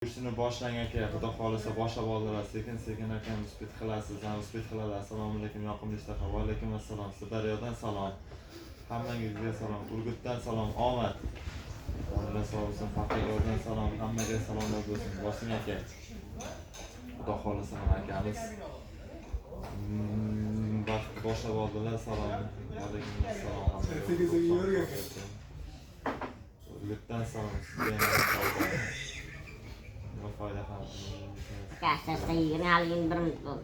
Ishni boshlang aka, xudo xolisa boshlab oldilar. Sekin-sekin aka uspet qilasiz, uspet qiladi. Assalomu alaykum, yoqimli ishtaha. Va alaykum assalom. Sirdaryodan salom. Hammangizga salom. Urgutdan salom. Omad. Alloh sog' olsin. Paxtakordan salom. Hammaga salomlar bo'lsin. Bosim aka. Xudo xolisa akamiz. Vaqt boshlab oldilar. Salom. Va alaykum assalom. Sekin-sekin yurgan. Urgutdan salom.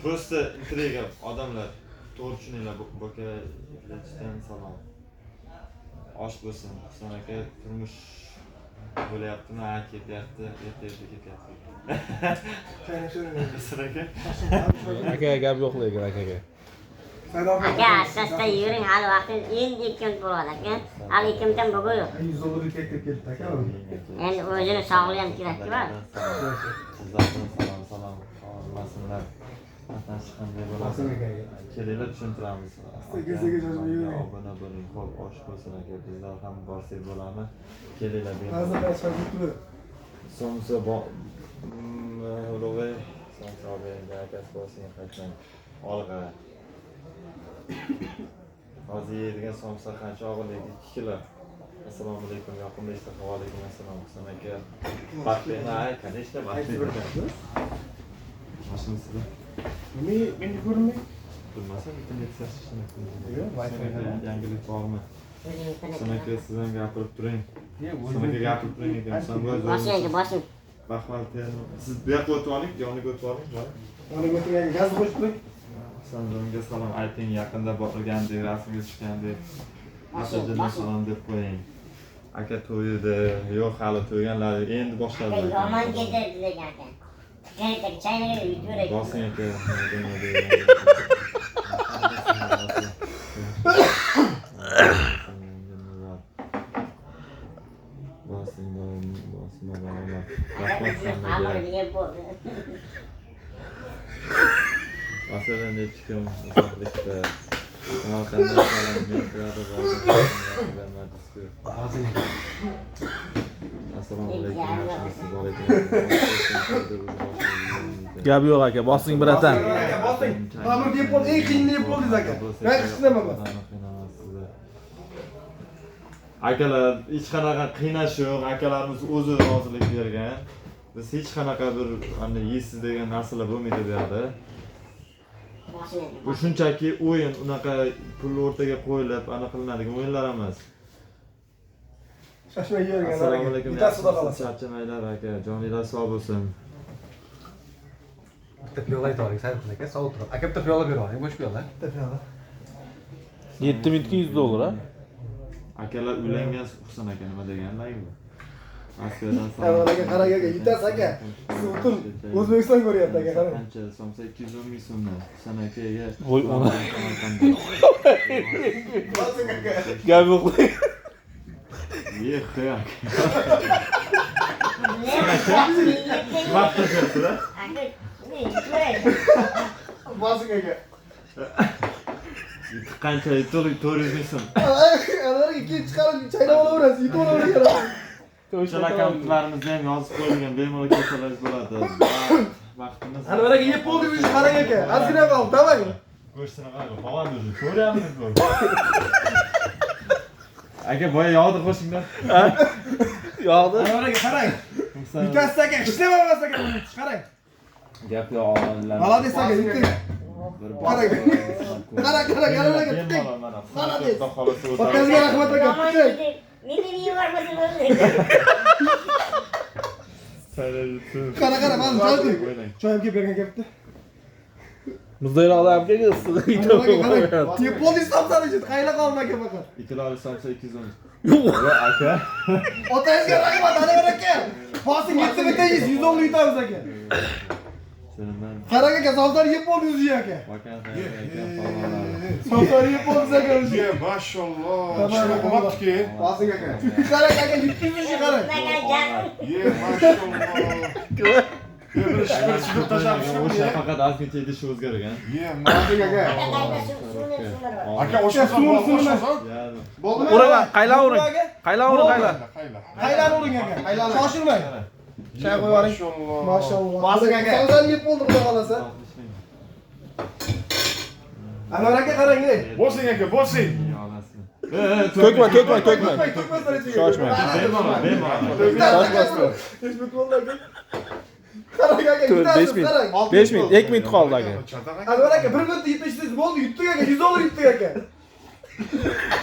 Просто intriga odamlar to'g'ri tushuninglar bokalardan salom. Osh bo'lsin. Husan aka turmush bo'layaptimi? Ketyapti, ketyapti. Husan aka. Aka gap yo'q lekin akaga. Aka, asta yuring, hali vaqtingiz endi kun bo'ladi aka. Hali kimdan bugun yo'q. 100 dollarga ketdi aka. Endi o'zini sog'lig'i ham kerak-ku. Sizlardan salom. Olmasinlar. Qanday bo'ladi? Kelinglar tushuntiramiz. Obuna bo'ling, xo'p, osh bo'lsin aka. Bizlar ham borsak bo'ladimi? Kelinglar. Somsa ulug'ay, somsa olib akasi bo'lsin, qaytmang. Olg'a. Hozir yeydigan somsa qancha og'irligi? 2 kilo. Assalomu alaykum, yoqimli ishtaha. Va alaykum assalom. Husan aka. Baxtli, конечно, baxtli. Mashinasida. Meni ko'rmay. Bilmasam, internet sashishni. Yo'q, Wi-Fi yangilik bormi? Husan aka, sizdan gapirib turing. Husan aka gapirib turing ekan. Boshing. Baxmal siz bu yoqqa o'tib oling, yoniga o'tib oling. Yoniga o'tgan gaz qo'shib turing. Husanjonga salom ayting, yaqinda borgandek, rasmga tushgandek. Masajdan salom deb qo'ying. Aka to'ydi, yo'q hali to'yganlar endi boshladi. Yomon keldi degan aka. Chaynaga yutib Bosing aka. Masalan, nechkim uzoqlikda Samarqandda salom metrada Assalomu alaykum. Gap yo'q aka, bosing biratan. Bosing. Ta'mir deb bo'ldi, eng qiyin deb bo'ldingiz aka. Men qiynamaman. Akalar hech qanaqa qiynash yo'q. Akalarimiz o'zi rozilik bergan. Biz hech qanaqa bir yeysiz degan narsalar bo'lmaydi bu yerda. Bu shunchaki o'yin, unaqa pulni o'rtaga qo'yilib, ana qilinadigan o'yinlar emas. Shashmay yurgan. Assalomu alaykum. Bittasi xudo xolasa. Charchamaylar aka, joninglar sog' bo'lsin. Bitta piyola aytavering, Sayfiddin aka, sovuq turib. Aka bitta piyola beravering, bo'sh piyola. Bitta piyola. 7 minutga 100 dollar ha. Akalar uylangan Husan aka nima deganlar bu? Askadan Aka qarang aka, yutasiz aka. Siz o'tin O'zbekiston ko'ryapti aka, qarang. Qancha somsa 210 ming so'mdan. Husan akaga Voy ona. Gap yo'q. Yo'q, yo'q. Vaqt o'tdi-da. Bosing aka. Qancha 400 ming so'm. Ularga kelib chiqarib chaynab olaverasiz, yutib olaverasiz. O'sha akkauntlarimizni ham yozib qo'yilgan, bemalol kelsangiz bo'ladi. Vaqtimiz. Ana ularga yeb bo'ldi, o'zi qarang aka. Ozgina qoldi, davay. Go'shtini qarang, havoda o'zi ko'ryapmiz bu. Aka boya yog'ni qo'shinglar. Yo'qdi. Ana ularga qarang. Yutasiz aka, ishlamamasa aka, qarang. Gap yo'q. Malades aka, yuting. Qarang. Qarang, ularga tuting. Malades. Bakazga rahmat aka, tuting. Qara, mana joy. Choyim kelib bergan gapdi. Muzdayroqlar ham kelgan. Yeb bo'ldingiz somsani, qayla qolma aka faqat. 2 kilo somsa 210. Yo'q. Aka. Otangizga rahmat, ana aka. Bosing 7 bitta 100 dollar yutamiz aka. Qarang aka, somsani yeb bo'ldingiz aka. Somsani yeb bo'ldingiz aka. Maşallah. Şuna baktı. Bosing aka. Qarang aka, yutdingiz qarang. Maşallah. Bir şıkır taşamışım O'sha diye. faqat ozgincha idishi o'zgargan. Bosing aka. Aka o'sha Suvni. Bo'ldimi? Uraman, qaylan uring. Qaylan uring, qaylan. Qaylani uring aka. Shoshilmang. Çay koy yuboring. Maşallah. Maşallah. Basing aka. Sağdan yeb bo'ldi xudo xolasa. 60 ming. Anvar aka qarang. Bo'lsin aka, bo'lsin. To'kma. To'kmasdan ichiga. Shoshma. Bemalol. Hech bir qo'lda aka. Qarang aka, 5 minut. qarang. 5 minut, 2 minut qoldi aka. Anvar aka 1 minutda yetishsiz bo'ldi, yutdik aka, 100 dollar yutdik aka.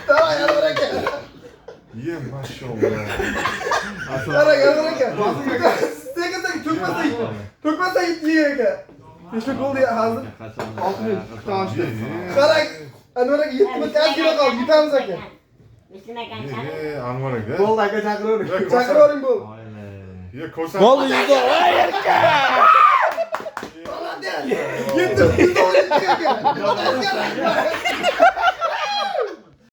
Davay Anvar aka. Ye, maşallah. Qarang Anvar aka. Sekin to'kmasdan yutdik aka. Hech bir qo'lda hozir. 6 minut qutashdi. Qarang Anvar aka 7 minut kilo qoldi, yutamiz aka. Müslüm akan chaqir. Ye, Anvar aka. Bo'ldi aka chaqiravering. Chaqiravering bo'ldi. Ye, ko'rsat. Bo'ldi 100 dollar. Voy aka. 7 100 dollar yutdik aka.